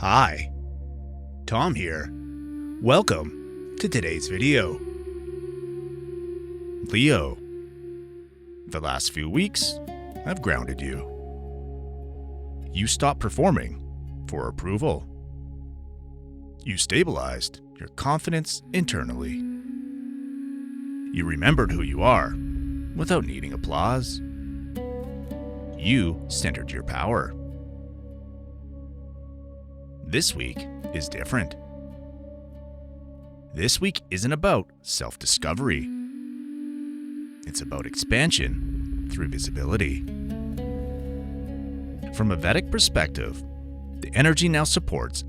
Hi, Tom here. Welcome to today's video. Leo, the last few weeks have grounded you. You stopped performing for approval. You stabilized your confidence internally. You remembered who you are without needing applause. You centered your power. This week is different. This week isn't about self-discovery. It's about expansion through visibility. From a Vedic perspective, the energy now supports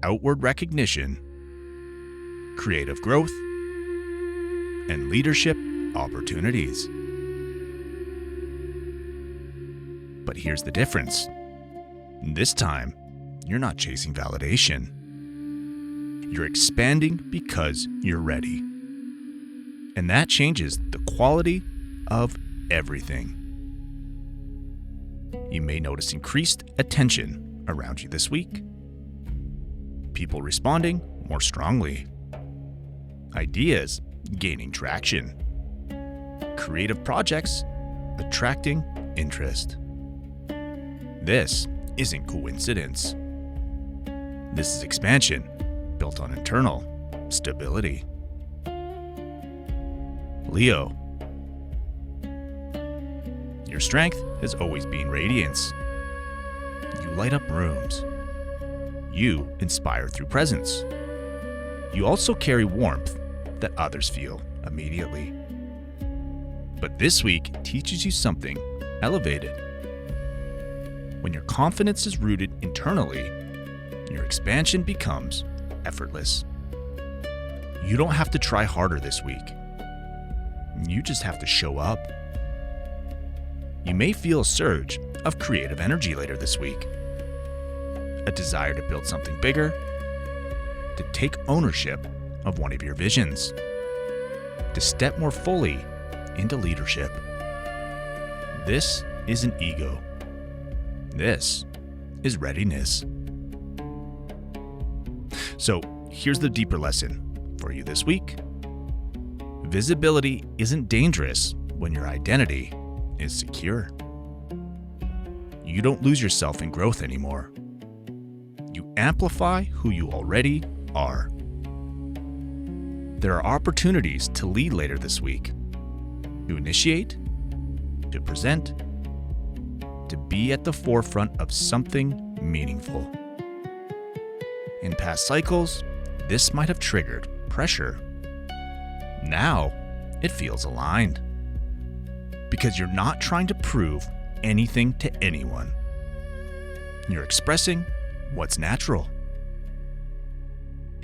outward recognition, creative growth, and leadership opportunities. But here's the difference. This time, you're not chasing validation. You're expanding because you're ready. And that changes the quality of everything. You may notice increased attention around you this week. People responding more strongly. Ideas gaining traction. Creative projects attracting interest. This isn't coincidence. This is expansion built on internal stability. Leo, your strength has always been radiance. You light up rooms. You inspire through presence. You also carry warmth that others feel immediately. But this week teaches you something elevated. When your confidence is rooted internally, your expansion becomes effortless. You don't have to try harder this week. You just have to show up. You may feel a surge of creative energy later this week. A desire to build something bigger, to take ownership of one of your visions, to step more fully into leadership. This isn't ego. This is readiness. So here's the deeper lesson for you this week. Visibility isn't dangerous when your identity is secure. You don't lose yourself in growth anymore. You amplify who you already are. There are opportunities to lead later this week, to initiate, to present, to be at the forefront of something meaningful. In past cycles, this might have triggered pressure. Now, it feels aligned. Because you're not trying to prove anything to anyone. You're expressing what's natural.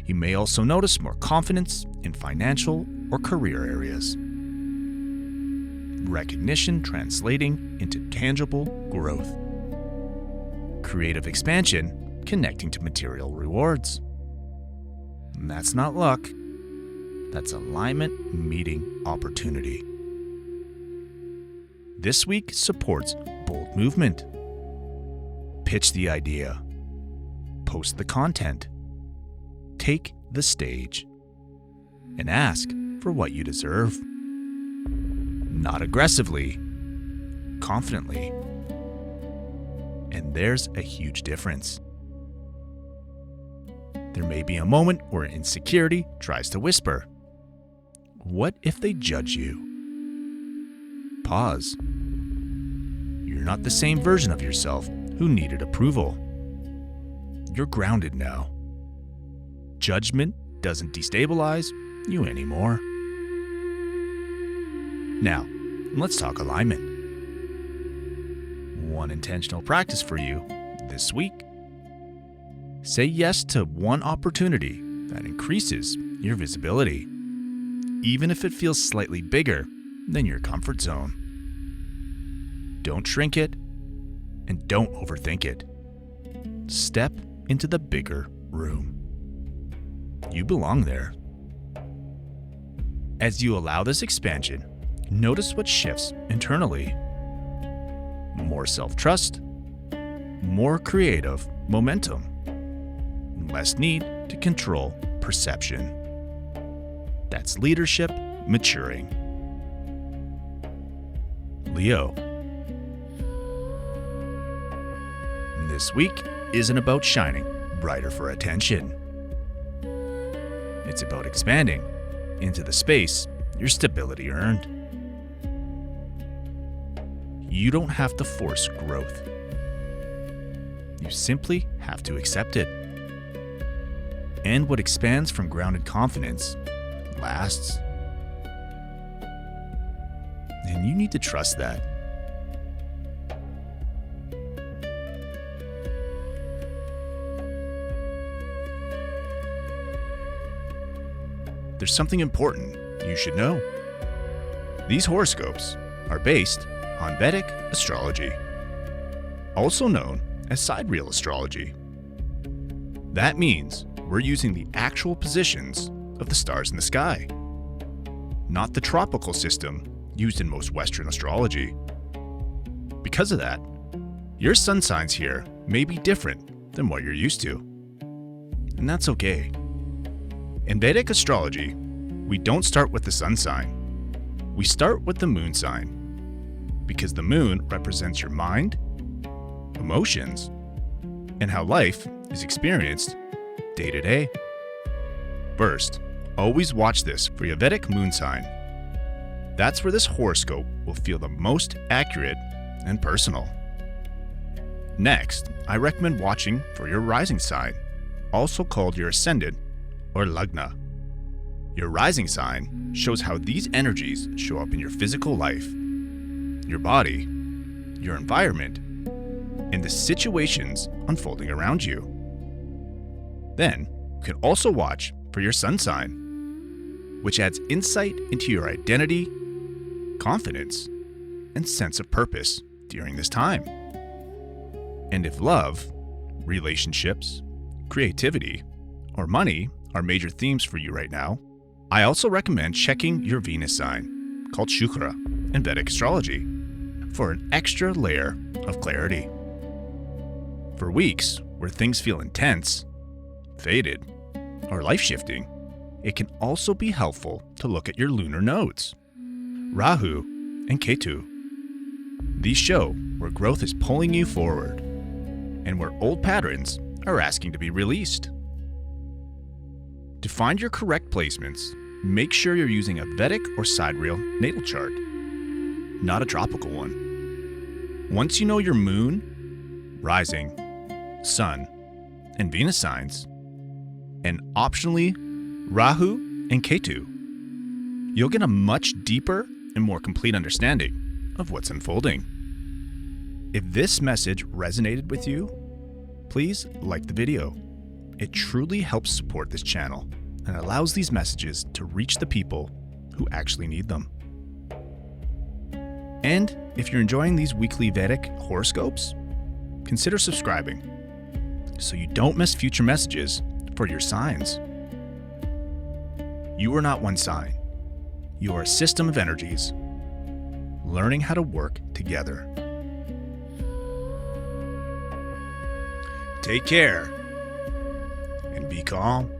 You may also notice more confidence in financial or career areas. Recognition translating into tangible growth. Creative expansion connecting to material rewards. And that's not luck. That's alignment meeting opportunity. This week supports bold movement. Pitch the idea. Post the content. Take the stage. And ask for what you deserve. Not aggressively, confidently. And there's a huge difference. There may be a moment where insecurity tries to whisper. What if they judge you? Pause. You're not the same version of yourself who needed approval. You're grounded now. Judgment doesn't destabilize you anymore. Now, let's talk alignment. One intentional practice for you this week. Say yes to one opportunity that increases your visibility, even if it feels slightly bigger than your comfort zone. Don't shrink it, and don't overthink it. Step into the bigger room. You belong there. As you allow this expansion, notice what shifts internally. More self-trust, more creative momentum, and less need to control perception. That's leadership maturing. Leo. This week isn't about shining brighter for attention. It's about expanding into the space your stability earned. You don't have to force growth. You simply have to accept it. And what expands from grounded confidence lasts. And you need to trust that. There's something important you should know. These horoscopes are based on Vedic astrology, also known as sidereal astrology. That means we're using the actual positions of the stars in the sky, not the tropical system used in most Western astrology. Because of that, your sun signs here may be different than what you're used to. And that's okay. In Vedic astrology, we don't start with the sun sign. We start with the moon sign, because the moon represents your mind, emotions, and how life is experienced day to day. First, always watch this for your Vedic moon sign. That's where this horoscope will feel the most accurate and personal. Next, I recommend watching for your rising sign, also called your ascendant or lagna. Your rising sign shows how these energies show up in your physical life, your body, your environment, and the situations unfolding around you. Then, you can also watch for your sun sign, which adds insight into your identity, confidence, and sense of purpose during this time. And if love, relationships, creativity, or money are major themes for you right now, I also recommend checking your Venus sign, called Shukra in Vedic astrology, for an extra layer of clarity. For weeks where things feel intense, faded, or life-shifting, it can also be helpful to look at your lunar nodes, Rahu and Ketu. These show where growth is pulling you forward and where old patterns are asking to be released. To find your correct placements, make sure you're using a Vedic or sidereal natal chart, not a tropical one. Once you know your moon, rising, sun, and Venus signs, and optionally Rahu and Ketu, you'll get a much deeper and more complete understanding of what's unfolding. If this message resonated with you, please like the video. It truly helps support this channel and allows these messages to reach the people who actually need them. And if you're enjoying these weekly Vedic horoscopes, consider subscribing so you don't miss future messages for your signs. You are not one sign. You are a system of energies, learning how to work together. Take care and be calm.